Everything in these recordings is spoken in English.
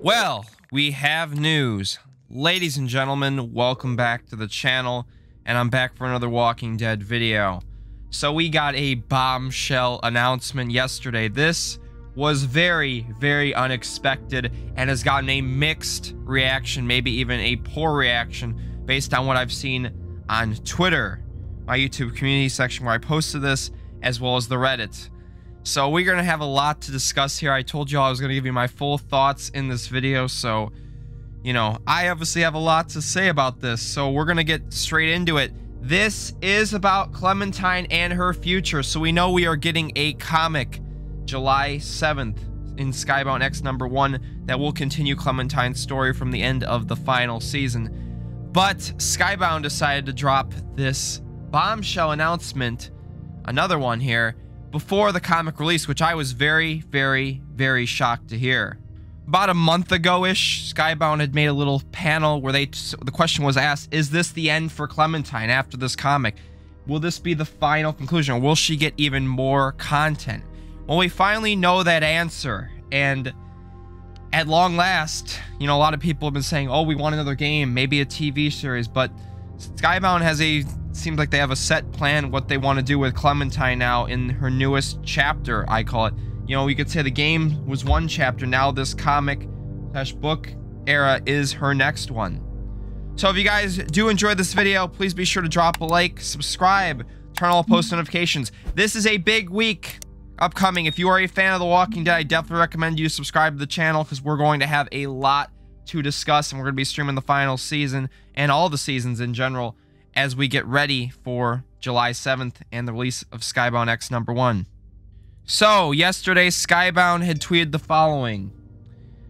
Well, we have news. Ladies and gentlemen, welcome back to the channel, and I'm back for another Walking Dead video. So we got a bombshell announcement yesterday. This was very, very unexpected and has gotten a mixed reaction, maybe even a poor reaction, based on what I've seen on Twitter, my YouTube community section where I posted this, as well as the Reddit. So we're going to have a lot to discuss here. I told you all I was going to give you my full thoughts in this video, so, you know, I obviously have a lot to say about this, so we're going to get straight into it. This is about Clementine and her future, so we know we are getting a comic July 7th in Skybound X #1 that will continue Clementine's story from the end of the final season. But Skybound decided to drop this bombshell announcement, another one here, before the comic release, which I was very, very, very shocked to hear. About a month ago-ish, Skybound had made a little panel where the question was asked, is this the end for Clementine after this comic? Will this be the final conclusion, or will she get even more content? Well, we finally know that answer, and at long last, you know, a lot of people have been saying, oh, we want another game, maybe a TV series, but Skybound has seems like they have a set plan what they want to do with Clementine now in her newest chapter, I call it. You know, you could say the game was one chapter, now this comic/book era is her next one. So if you guys do enjoy this video, please be sure to drop a like, subscribe, turn on all post notifications. This is a big week upcoming. If you are a fan of The Walking Dead, I definitely recommend you subscribe to the channel, because we're going to have a lot to discuss, and we're going to be streaming the final season and all the seasons in general as we get ready for July 7th and the release of Skybound X #1. So, yesterday, Skybound had tweeted the following.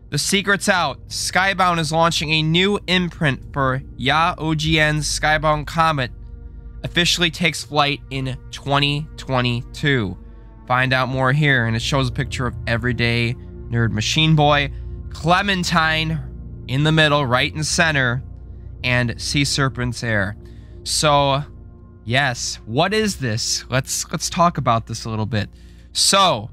The secret's out. Skybound is launching a new imprint for Ya OGN's Skybound Comet. Officially takes flight in 2022. Find out more here, and it shows a picture of everyday nerd machine boy, Clementine in the middle, right in center, and Sea Serpent's heir. So, yes, what is this? Let's talk about this a little bit. So,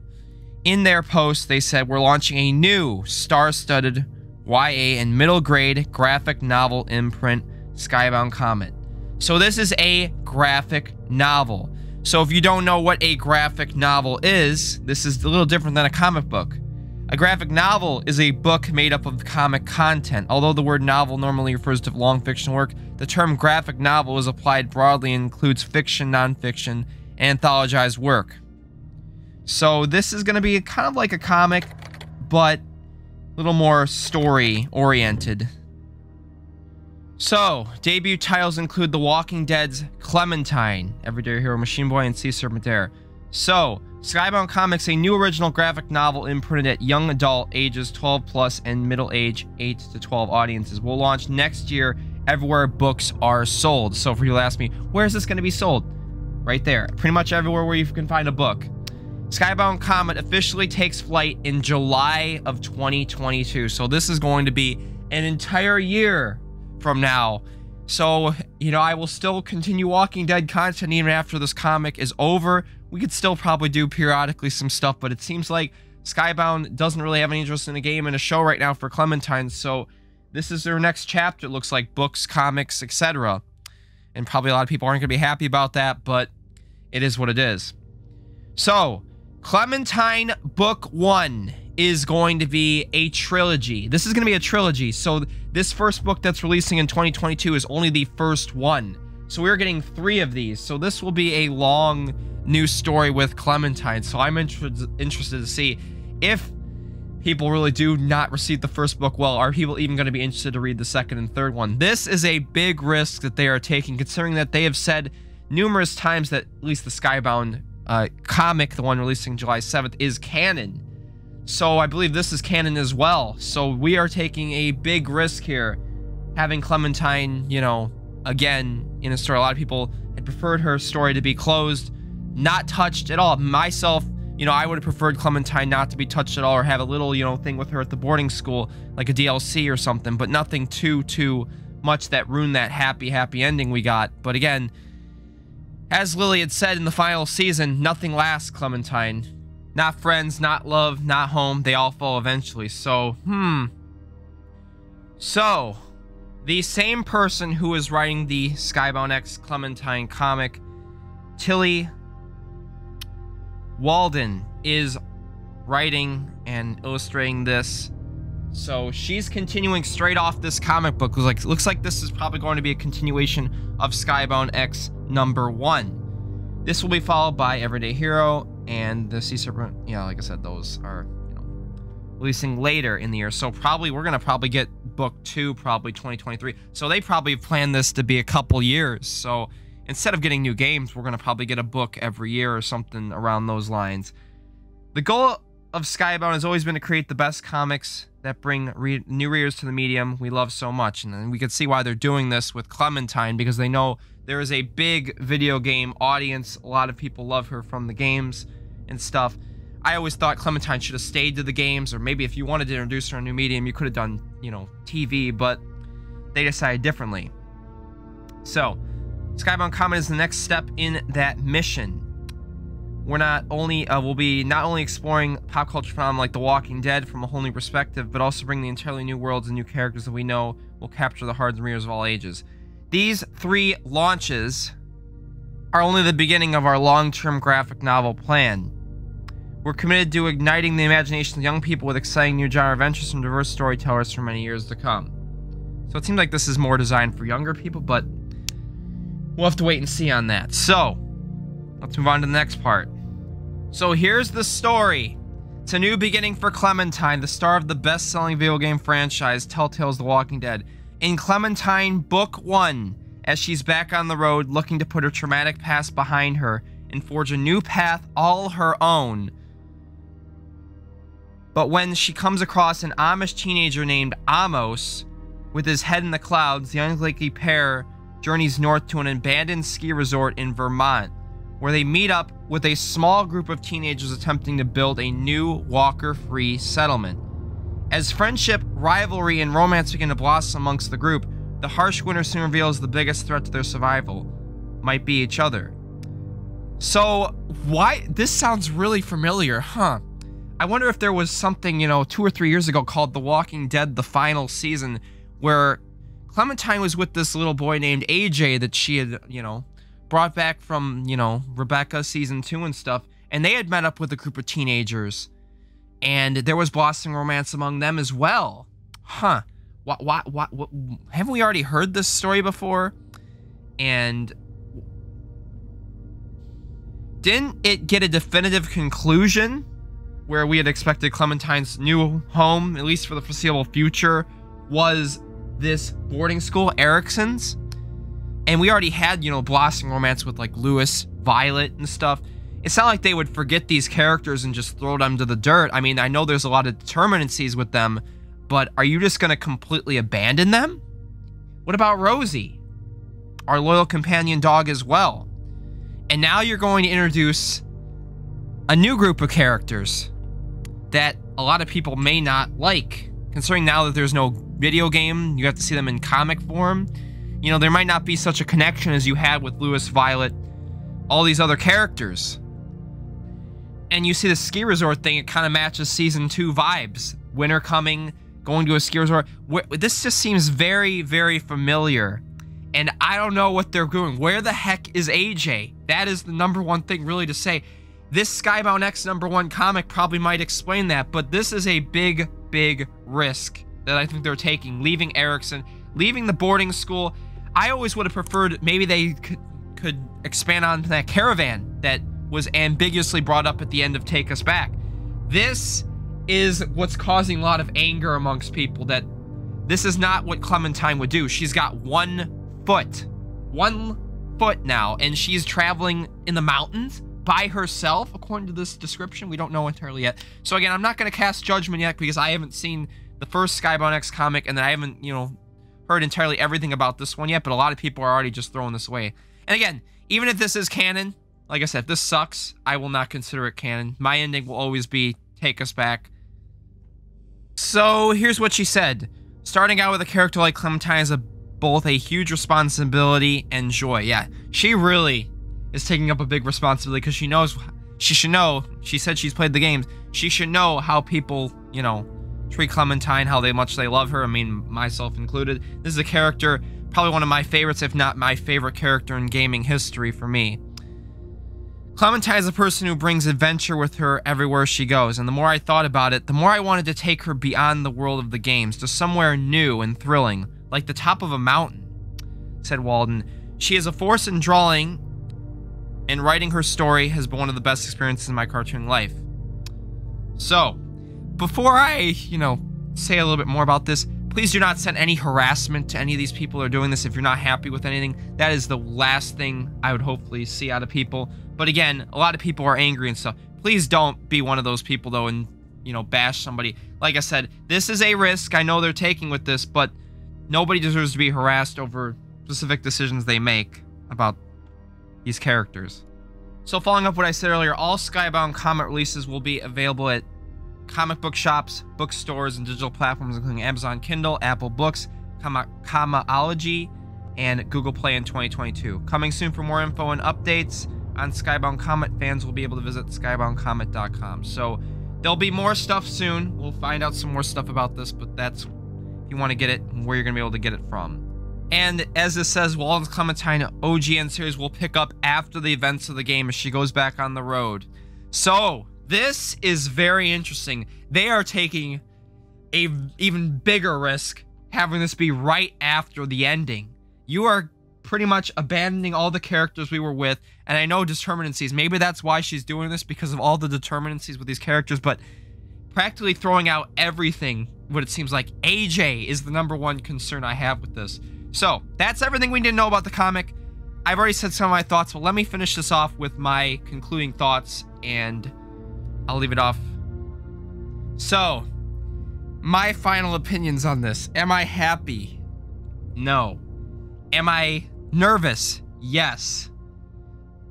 in their post, they said we're launching a new star-studded YA and middle grade graphic novel imprint, Skybound Comet. So this is a graphic novel. So if you don't know what a graphic novel is, this is a little different than a comic book. A graphic novel is a book made up of comic content. Although the word novel normally refers to long fiction work, the term graphic novel is applied broadly and includes fiction, nonfiction, and anthologized work. So this is going to be kind of like a comic, but a little more story-oriented. So, debut titles include The Walking Dead's Clementine, Everyday Hero Machine Boy, and Sea Serpent Heir. So, Skybound Comics, a new original graphic novel imprinted at young adult ages 12+ and middle age 8 to 12 audiences, will launch next year everywhere books are sold. So for you to ask me, where is this going to be sold? Right there. Pretty much everywhere where you can find a book. Skybound Comet officially takes flight in July of 2022. So this is going to be an entire year from now. So, you know, I will still continue Walking Dead content even after this comic is over. We could still probably do periodically some stuff, but it seems like Skybound doesn't really have any interest in a game and a show right now for Clementine, so this is their next chapter. It looks like books, comics, etc. And probably a lot of people aren't going to be happy about that, but it is what it is. So, Clementine Book 1 is going to be a trilogy. This is going to be a trilogy, so this first book that's releasing in 2022 is only the first one. So we're getting 3 of these, so this will be a long new story with Clementine. So I'm interested to see if people really do not receive the first book well. Are people even going to be interested to read the second and third one? This is a big risk that they are taking, considering that they have said numerous times that at least the Skybound comic, the one releasing July 7th, is canon. So I believe this is canon as well. So we are taking a big risk here, having Clementine, you know, again in a story. A lot of people had preferred her story to be closed, not touched at all. Myself, you know, I would have preferred Clementine not to be touched at all, or have a little, you know, thing with her at the boarding school, like a DLC or something, but nothing too much that ruined that happy ending we got. But again, as Lily had said in the final season, nothing lasts, Clementine. Not friends, not love, not home. They all fall eventually. So, So, the same person who is writing the Skybound X Clementine comic, Tilly Walden, is writing and illustrating this. So she's continuing straight off this comic book. Looks like this is probably going to be a continuation of Skybound X #1. This will be followed by Everyday Hero and the Sea Serpent. Yeah, like I said, those are, you know, releasing later in the year. So we're gonna probably get book 2 probably 2023. So they probably planned this to be a couple years. So instead of getting new games, we're gonna probably get a book every year or something around those lines. The goal of Skybound has always been to create the best comics that bring new readers to the medium we love so much. And then we can see why they're doing this with Clementine, because they know there is a big video game audience. A lot of people love her from the games and stuff. I always thought Clementine should have stayed to the games, or maybe if you wanted to introduce her in a new medium, you could have done, you know, TV, but they decided differently. So, Skybound Comet is the next step in that mission. We'll be not only exploring pop culture phenomena like The Walking Dead from a whole new perspective, but also bring the entirely new worlds and new characters that we know will capture the hearts and readers of all ages. These 3 launches are only the beginning of our long-term graphic novel plan. We're committed to igniting the imagination of young people with exciting new genre adventures from diverse storytellers for many years to come. So it seems like this is more designed for younger people, but we'll have to wait and see on that. So, let's move on to the next part. So here's the story. It's a new beginning for Clementine, the star of the best-selling video game franchise, TELLTALE'S The Walking Dead. In Clementine Book 1, as she's back on the road looking to put her traumatic past behind her and forge a new path all her own. But when she comes across an Amish teenager named Amos, with his head in the clouds, the unlikely pair journeys north to an abandoned ski resort in Vermont, where they meet up with a small group of teenagers attempting to build a new walker-free settlement. As friendship, rivalry, and romance begin to blossom amongst the group, the harsh winter soon reveals the biggest threat to their survival might be each other. So, why? This sounds really familiar, huh? I wonder if there was something, you know, 2 or 3 years ago called The Walking Dead, the final season, where Clementine was with this little boy named AJ that she had, you know, brought back from, you know, Rebecca season 2 and stuff, and they had met up with a group of teenagers, and there was blossoming romance among them as well. Huh. What, haven't we already heard this story before? And didn't it get a definitive conclusion where we had expected Clementine's new home, at least for the foreseeable future, was this boarding school, Erickson's? And we already had, you know, blossoming romance with, like, Lewis, Violet, and stuff. It's not like they would forget these characters and just throw them to the dirt. I mean, I know there's a lot of determinancies with them, but are you just going to completely abandon them? What about Rosie, our loyal companion dog as well? And now you're going to introduce a new group of characters that a lot of people may not like, considering now that there's no video game, you have to see them in comic form. You know, there might not be such a connection as you had with Lewis, Violet, all these other characters. And you see the ski resort thing, it kind of matches season 2 vibes. Winter coming, going to a ski resort. This just seems very, very familiar. And I don't know what they're doing. Where the heck is AJ? That is the #1 thing really to say. This Skybound X #1 comic probably might explain that, but this is a big, big risk that I think they're taking. Leaving Erickson, leaving the boarding school. I always would have preferred maybe they could expand on that caravan that was ambiguously brought up at the end of Take Us Back. This is what's causing a lot of anger amongst people, that this is not what Clementine would do. She's got 1 foot. 1 foot now, and she's traveling in the mountains by herself, according to this description. We don't know entirely yet. So again, I'm not going to cast judgment yet because I haven't seen the first Skybound X comic, and then I haven't, you know, heard entirely everything about this one yet, but a lot of people are already just throwing this away. And again, even if this is canon, like I said, if this sucks, I will not consider it canon. My ending will always be Take Us Back. So here's what she said. Starting out with a character like Clementine is both a huge responsibility and joy. Yeah, she really is taking up a big responsibility because she should know, she said she's played the games, she should know how people, you know, treat Clementine how much they love her. I mean, myself included. This is a character, probably one of my favorites, if not my favorite character in gaming history for me. Clementine is a person who brings adventure with her everywhere she goes, and the more I thought about it, the more I wanted to take her beyond the world of the games, to somewhere new and thrilling, like the top of a mountain, said Walden. She is a force in drawing, and writing her story has been one of the best experiences in my cartoon life. So, before I, say a little bit more about this, please do not send any harassment to any of these people who are doing this if you're not happy with anything. That is the last thing I would hopefully see out of people. But again, a lot of people are angry and stuff. Please don't be one of those people, though, and, bash somebody. Like I said, this is a risk I know they're taking with this, but nobody deserves to be harassed over specific decisions they make about these characters. So following up what I said earlier, all Skybound comic releases will be available at comic book shops, bookstores, and digital platforms including Amazon Kindle, Apple Books, Comixology, and Google Play in 2022. Coming soon. For more info and updates on Skybound Comet, fans will be able to visit skyboundcomet.com. So there'll be more stuff soon. We'll find out some more stuff about this, but that's, if you want to get it, where you're going to be able to get it from. And as it says, Walden's Clementine OGN series will pick up after the events of the game as she goes back on the road. So this is very interesting. They are taking a even bigger risk having this be right after the ending. You are pretty much abandoning all the characters we were with, and I know determinancies. Maybe that's why she's doing this, because of all the determinancies with these characters, but practically throwing out everything, what it seems like. AJ is the #1 concern I have with this. So, that's everything we need to know about the comic. I've already said some of my thoughts, but let me finish this off with my concluding thoughts, and I'll leave it off. So, my final opinions on this. Am I happy? No. Am I nervous? Yes.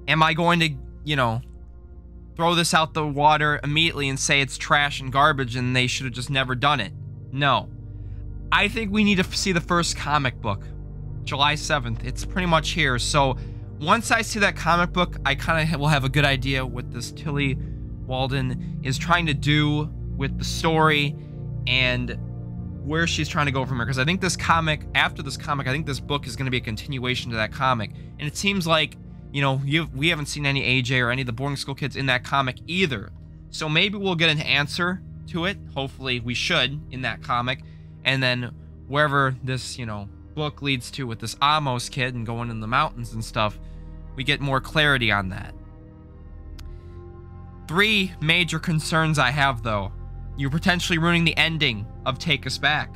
Am I going to, throw this out the water immediately and say it's trash and garbage and they should have just never done it? No. I think we need to see the first comic book, July 7th. It's pretty much here. So once I see that comic book, I kind of will have a good idea what this Tilly Walden is trying to do with the story and where she's trying to go from here. Because I think this comic, after this comic, I think this book is going to be a continuation to that comic. And it seems like, we haven't seen any AJ or any of the boarding school kids in that comic either. So maybe we'll get an answer to it. Hopefully we should in that comic. And then wherever this, book leads to with this Amos kid and going in the mountains and stuff, we get more clarity on that. 3 major concerns I have, though. You're potentially ruining the ending of Take Us Back.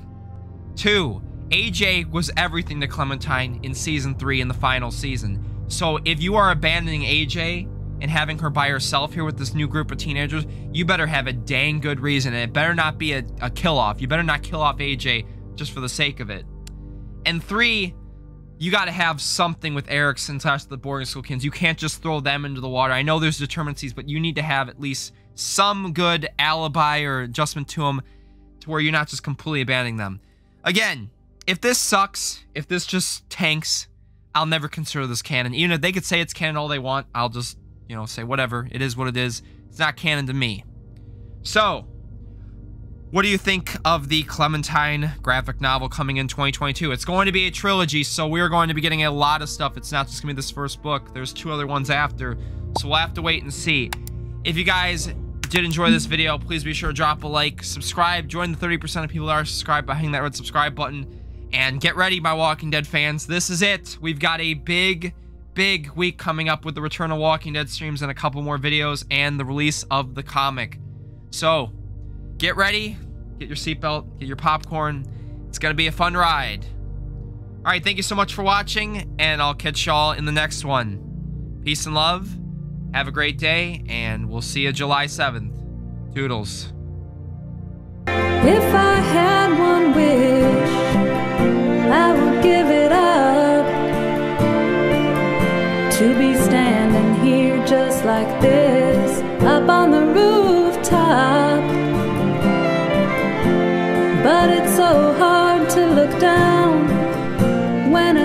2, AJ was everything to Clementine in Season 3 in the final season. So if you are abandoning AJ and having her by herself here with this new group of teenagers, you better have a dang good reason, and it better not be a kill-off. You better not kill off AJ just for the sake of it. And 3, you got to have something with Erickson / the boarding school kids. You can't just throw them into the water. I know there's determinancies, but you need to have at least some good alibi or adjustment to them to where you're not just completely abandoning them. Again, if this sucks, if this just tanks, I'll never consider this canon. Even if they could say it's canon all they want, I'll just, say whatever. It is what it is. It's not canon to me. So, what do you think of the Clementine graphic novel coming in 2022? It's going to be a trilogy, so we're going to be getting a lot of stuff. It's not just going to be this first book. There's 2 other ones after, so we'll have to wait and see. If you guys did enjoy this video, please be sure to drop a like, subscribe, join the 30% of people that are subscribed by hitting that red subscribe button, and get ready, my Walking Dead fans. This is it. We've got a big week coming up with the return of Walking Dead streams and a couple more videos and the release of the comic. So, get ready, get your seatbelt, get your popcorn. It's gonna be a fun ride. Alright, thank you so much for watching, and I'll catch y'all in the next one. Peace and love. Have a great day, and we'll see you July 7th. Toodles. If I had one wish, I would give it up. To be standing here just like this, up on the rooftop. But it's so hard to look down